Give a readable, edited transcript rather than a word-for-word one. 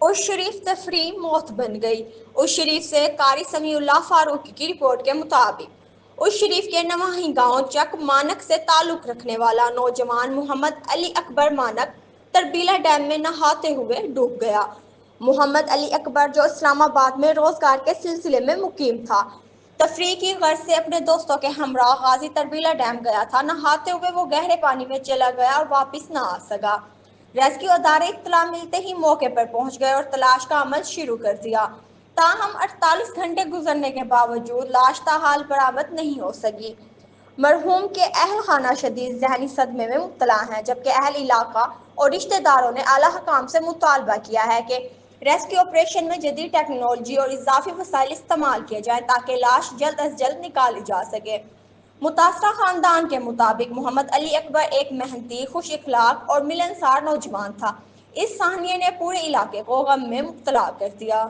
उस शरीफ तफरी मौत बन गई। उस शरीफ से कारी समीउल्लाह फारूकी की रिपोर्ट के मुताबिक उस शरीफ के नवाही गांव चक मानक से ताल्लुक रखने वाला नौजवान मोहम्मद अली अकबर मानक तरबीला डैम में नहाते हुए डूब गया। मोहम्मद अली अकबर जो इस्लामाबाद में रोजगार के सिलसिले में मुकीम था, तफरीह की गर्ज से अपने दोस्तों के हमरा गाजी तरबीला डैम गया था। नहाते हुए वो गहरे पानी में चला गया और वापस न आ सका। रेस्क्यू अदारे इत्तला मिलते ही मौके पर पहुंच गए और तलाश का अमल शुरू कर दिया। ताहम 48 घंटे गुजरने के बावजूद लाश ताहाल बरामद नहीं हो सकी। मरहूम के अहल खाना शदीद जहनी सदमे में मुब्तला हैं, जबकि अहल इलाका और रिश्तेदारों ने आला हकाम से मुतालबा किया है कि रेस्क्यू ऑपरेशन में जदीद टेक्नोलॉजी और इजाफी वसाइल इस्तेमाल किए जाएं ताकि लाश जल्द अज जल्द निकाली जा सके। मुतासरा खानदान के मुताबिक मोहम्मद अली अकबर एक मेहनती, खुश इखलाक और मिलनसार नौजवान था। इस साहनिये ने पूरे इलाके को गम में मुब्तला कर दिया।